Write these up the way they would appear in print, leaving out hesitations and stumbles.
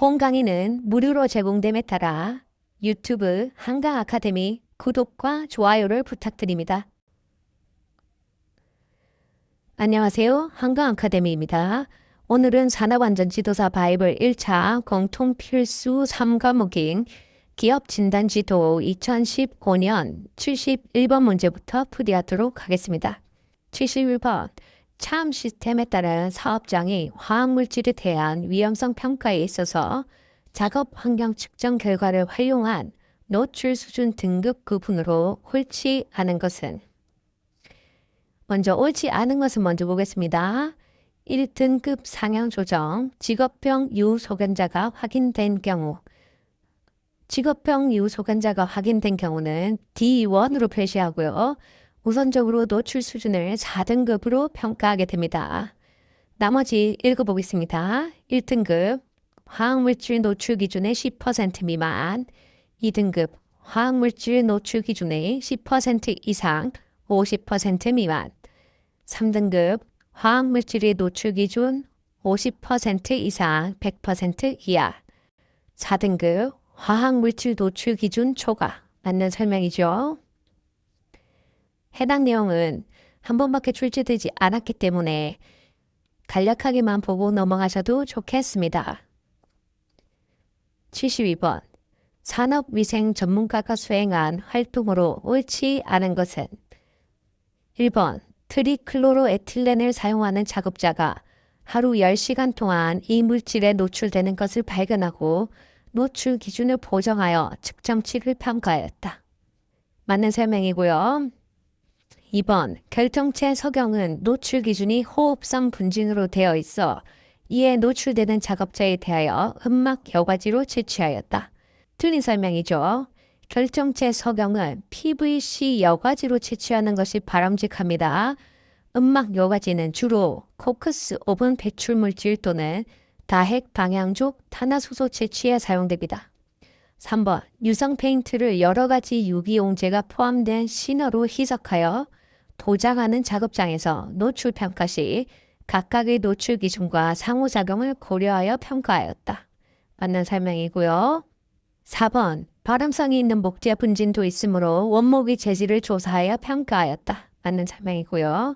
본 강의는 무료로 제공됨에 따라 유튜브 한강 아카데미 구독과 좋아요를 부탁드립니다. 안녕하세요. 한강 아카데미입니다. 오늘은 산업안전지도사 바이블 1차 공통 필수 3과목인 기업 진단 지도 2015년 71번 문제부터 풀이하도록 하겠습니다. 71번. 차음 시스템에 따른 사업장이 화학물질에 대한 위험성 평가에 있어서 작업 환경 측정 결과를 활용한 노출 수준 등급 구분으로 옳지 않은 것은? 먼저 옳지 않은 것은 먼저 보겠습니다. 1등급 상향 조정, 직업병 유소견자가 확인된 경우. 직업병 유소견자가 확인된 경우는 D1으로 표시하고요. 우선적으로 노출 수준을 4등급으로 평가하게 됩니다. 나머지 읽어보겠습니다. 1등급 화학물질 노출 기준의 10% 미만, 2등급 화학물질 노출 기준의 10% 이상 50% 미만, 3등급 화학물질의 노출 기준 50% 이상 100% 이하, 4등급 화학물질 노출 기준 초과. 맞는 설명이죠. 해당 내용은 한 번밖에 출제되지 않았기 때문에 간략하게만 보고 넘어가셔도 좋겠습니다. 72번. 산업위생 전문가가 수행한 활동으로 옳지 않은 것은? 1번. 트리클로로에틸렌을 사용하는 작업자가 하루 10시간 동안 이 물질에 노출되는 것을 발견하고 노출 기준을 보정하여 측정치를 평가하였다. 맞는 설명이고요. 2번. 결정체 석영은 노출 기준이 호흡성 분진으로 되어 있어 이에 노출되는 작업자에 대하여 흡막 여과지로 채취하였다. 틀린 설명이죠. 결정체 석영은 PVC 여과지로 채취하는 것이 바람직합니다. 흡막 여과지는 주로 코크스 오븐 배출 물질 또는 다핵 방향족 탄화수소 채취에 사용됩니다. 3번. 유성 페인트를 여러 가지 유기용제가 포함된 신어로 희석하여 도장하는 작업장에서 노출 평가 시 각각의 노출 기준과 상호작용을 고려하여 평가하였다. 맞는 설명이고요. 4번. 발암성이 있는 목재 분진도 있으므로 원목의 재질을 조사하여 평가하였다. 맞는 설명이고요.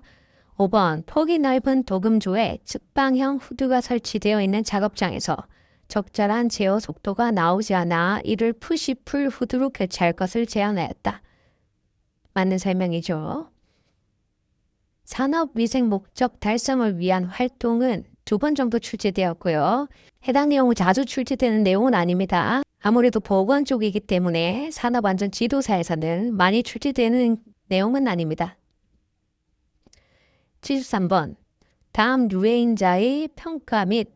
5번. 폭이 넓은 도금조에 측방형 후드가 설치되어 있는 작업장에서 적절한 제어 속도가 나오지 않아 이를 푸시풀 후드로 교체할 것을 제안하였다. 맞는 설명이죠. 산업위생 목적 달성을 위한 활동은 2번 정도 출제되었고요. 해당 내용은 자주 출제되는 내용은 아닙니다. 아무래도 보건 쪽이기 때문에 산업안전지도사에서는 많이 출제되는 내용은 아닙니다. 73번. 다음 유해인자의 평가 및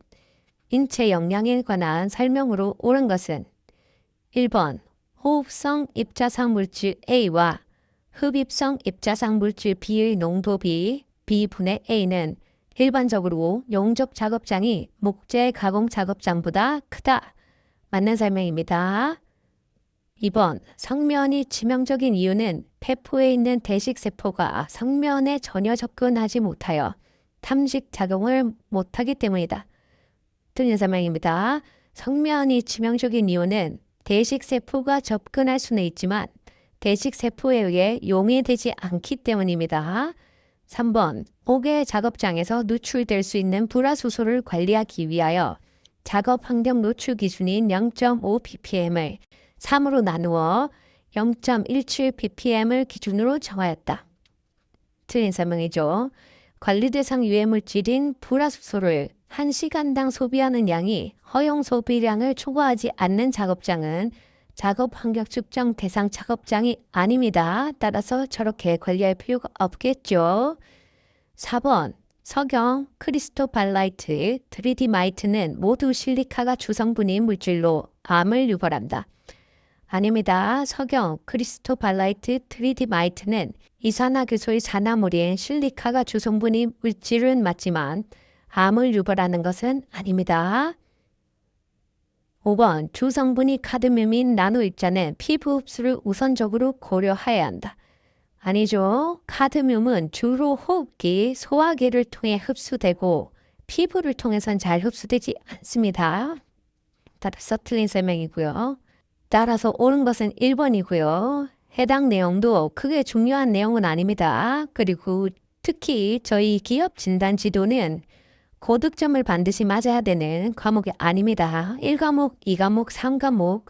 인체 역량에 관한 설명으로 옳은 것은? 1번. 호흡성 입자상 물질 A와 흡입성 입자상 물질 B의 농도비 B분의 A는 일반적으로 용접 작업장이 목재 가공 작업장보다 크다. 맞는 설명입니다. 2번. 성면이 치명적인 이유는 폐포에 있는 대식세포가 성면에 전혀 접근하지 못하여 탐식 작용을 못하기 때문이다. 틀린 설명입니다. 성면이 치명적인 이유는 대식세포가 접근할 수는 있지만 대식세포에 의해 용해되지 않기 때문입니다. 3번. 옥외 작업장에서 노출될 수 있는 불화수소를 관리하기 위하여 작업 환경 노출 기준인 0.5 ppm을 3으로 나누어 0.17 ppm을 기준으로 정하였다. 틀린 설명이죠. 관리 대상 유해물질인 불화수소를 1시간당 소비하는 양이 허용 소비량을 초과하지 않는 작업장은 작업 환경 측정 대상 작업장이 아닙니다. 따라서 저렇게 관리할 필요가 없겠죠. 4번. 석영, 크리스토발라이트, 트리디마이트는 모두 실리카가 주성분인 물질로 암을 유발한다. 아닙니다. 석영, 크리스토발라이트, 트리디마이트는 이산화교소의 산화물인 실리카가 주성분인 물질은 맞지만 암을 유발하는 것은 아닙니다. 5번. 주성분이 카드뮴인 나노입자는 피부 흡수를 우선적으로 고려해야 한다. 아니죠. 카드뮴은 주로 호흡기, 소화기를 통해 흡수되고 피부를 통해선 잘 흡수되지 않습니다. 따라서 틀린 설명이고요. 따라서 옳은 것은 1번이고요. 해당 내용도 크게 중요한 내용은 아닙니다. 그리고 특히 저희 기업 진단 지도는 고득점을 반드시 맞아야 되는 과목이 아닙니다. 1과목, 2과목, 3과목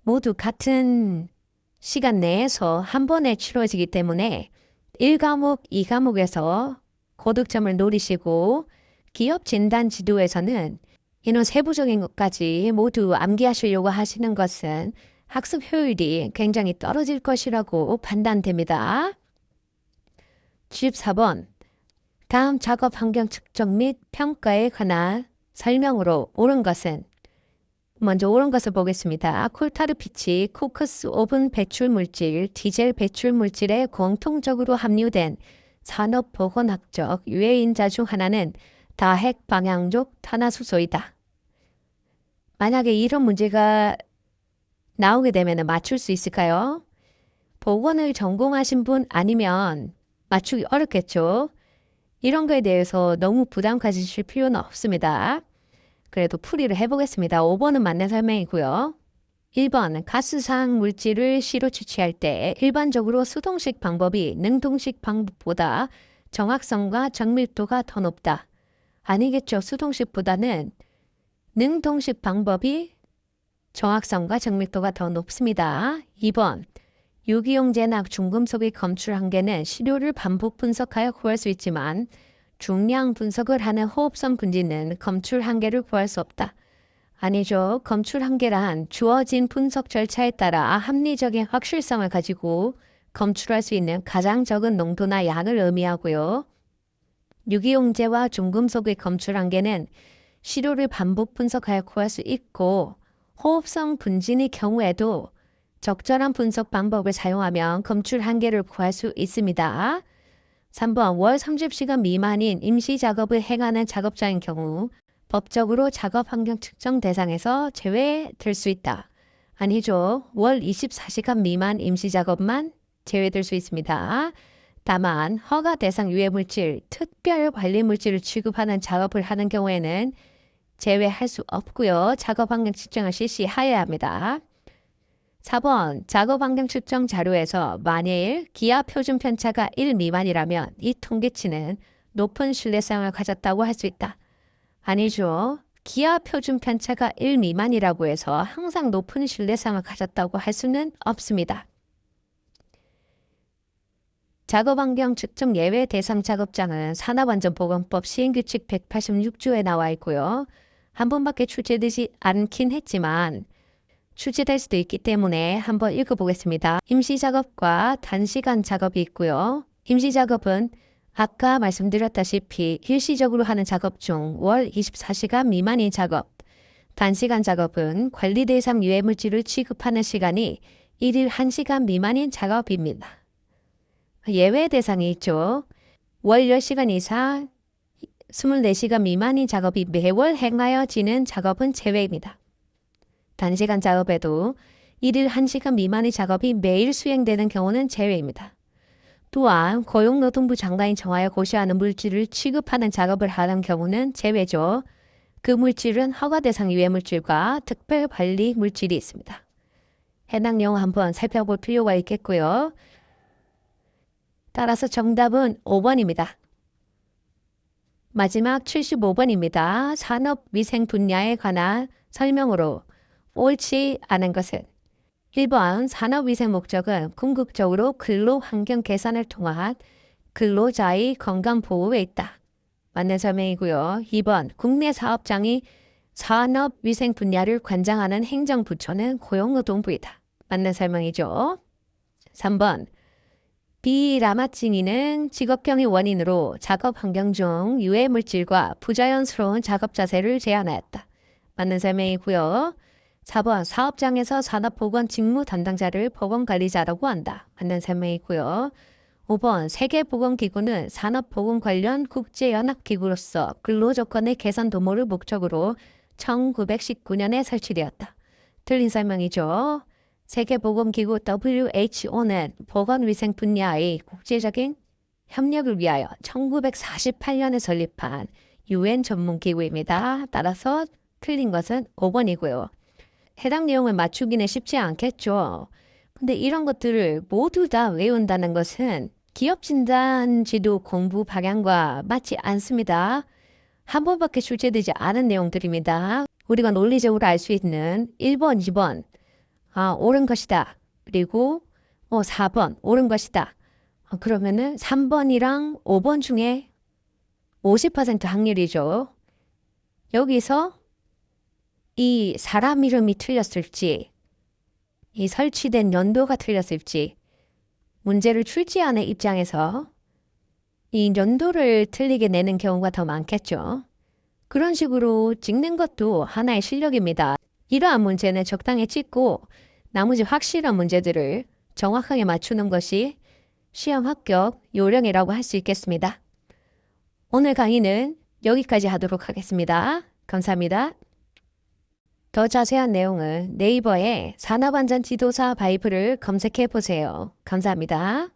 모두 같은 시간 내에서 한 번에 치러지기 때문에 1과목, 2과목에서 고득점을 노리시고 기업 진단 지도에서는 이런 세부적인 것까지 모두 암기하시려고 하시는 것은 학습 효율이 굉장히 떨어질 것이라고 판단됩니다. 14번. 다음 작업 환경 측정 및 평가에 관한 설명으로 옳은 것은 먼저 옳은 것을 보겠습니다. 콜타르 피치, 코크스 오븐 배출 물질, 디젤 배출 물질에 공통적으로 함유된 산업보건학적 유해인자 중 하나는 다핵 방향족 탄화수소이다. 만약에 이런 문제가 나오게 되면 맞출 수 있을까요? 보건을 전공하신 분 아니면 맞추기 어렵겠죠? 이런 거에 대해서 너무 부담 가지실 필요는 없습니다. 그래도 풀이를 해보겠습니다. 5번은 맞는 설명이고요. 1번, 가스상 물질을 시로 추취할 때 일반적으로 수동식 방법이 능동식 방법보다 정확성과 정밀도가 더 높다. 아니겠죠. 수동식보다는 능동식 방법이 정확성과 정밀도가 더 높습니다. 2번, 유기용 제약 중금속의 검출 한계는 시료를 반복 분석하여 구할 수 있지만 중량 분석을 하는 호흡성 분지는 검출 한계를 구할 수 없다. 아니죠. 검출 한계란 주어진 분석 절차에 따라 합리적인 확실성을 가지고 검출할 수 있는 가장 적은 농도나 양을 의미하고요. 유기용제와 중금속의 검출 한계는 시료를 반복 분석하여 구할 수 있고 호흡성 분진의 경우에도 적절한 분석 방법을 사용하면 검출 한계를 구할 수 있습니다. 3번, 월 30시간 미만인 임시 작업을 행하는 작업자인 경우 법적으로 작업 환경 측정 대상에서 제외될 수 있다. 아니죠. 월 24시간 미만 임시 작업만 제외될 수 있습니다. 다만 허가 대상 유해 물질, 특별 관리 물질을 취급하는 작업을 하는 경우에는 제외할 수 없고요. 작업 환경 측정을 실시하여야 합니다. 4번, 작업 환경 측정 자료에서 만일 기하 표준 편차가 1 미만이라면 이 통계치는 높은 신뢰성을 가졌다고 할 수 있다. 아니죠. 기하 표준 편차가 1 미만이라고 해서 항상 높은 신뢰성을 가졌다고 할 수는 없습니다. 작업 환경 측정 예외 대상 작업장은 산업안전보건법 시행규칙 186조에 나와 있고요. 한 번밖에 출제되지 않긴 했지만 출제될 수도 있기 때문에 한번 읽어보겠습니다. 임시작업과 단시간 작업이 있고요. 임시작업은 아까 말씀드렸다시피 일시적으로 하는 작업 중 월 24시간 미만인 작업. 단시간 작업은 관리 대상 유해 물질을 취급하는 시간이 1일 1시간 미만인 작업입니다. 예외 대상이 있죠. 월 10시간 이상 24시간 미만인 작업이 매월 행하여지는 작업은 제외입니다. 단시간 작업에도 1일 1시간 미만의 작업이 매일 수행되는 경우는 제외입니다. 또한 고용노동부 장관이 정하여 고시하는 물질을 취급하는 작업을 하는 경우는 제외죠. 그 물질은 허가 대상 유해 물질과 특별 관리 물질이 있습니다. 해당 내용 한번 살펴볼 필요가 있겠고요. 따라서 정답은 5번입니다. 마지막 75번입니다. 산업위생 분야에 관한 설명으로 옳지 않은 것은 1번, 산업위생 목적은 궁극적으로 근로환경 개선을 통한 근로자의 건강 보호에 있다. 맞는 설명이고요. 2번, 국내 사업장이 산업위생 분야를 관장하는 행정부처는 고용노동부이다. 맞는 설명이죠. 3번, 비라마증이는 직업경의 원인으로 작업 환경 중 유해 물질과 부자연스러운 작업 자세를 제한하였다. 맞는 설명이고요. 4번, 사업장에서 산업보건 직무 담당자를 보건관리자라고 한다. 맞는 설명이고요. 5번, 세계보건기구는 산업보건 관련 국제연합기구로서 근로조건의 개선 도모를 목적으로 1919년에 설치되었다. 틀린 설명이죠. 세계보건기구 WHO는 보건위생 분야의 국제적인 협력을 위하여 1948년에 설립한 UN 전문기구입니다. 따라서 틀린 것은 5번이고요. 해당 내용을 맞추기는 쉽지 않겠죠. 근데 이런 것들을 모두 다 외운다는 것은 기업 진단 지도 공부 방향과 맞지 않습니다. 한 번밖에 출제되지 않은 내용들입니다. 우리가 논리적으로 알 수 있는 1번, 2번, 옳은 것이다. 그리고 4번, 옳은 것이다. 그러면은 3번이랑 5번 중에 50% 확률이죠. 여기서 이 사람 이름이 틀렸을지, 이 설치된 연도가 틀렸을지, 문제를 출제하는 입장에서 이 연도를 틀리게 내는 경우가 더 많겠죠. 그런 식으로 찍는 것도 하나의 실력입니다. 이러한 문제는 적당히 찍고 나머지 확실한 문제들을 정확하게 맞추는 것이 시험 합격 요령이라고 할 수 있겠습니다. 오늘 강의는 여기까지 하도록 하겠습니다. 감사합니다. 더 자세한 내용은 네이버에 산업안전지도사 바이블을 검색해 보세요. 감사합니다.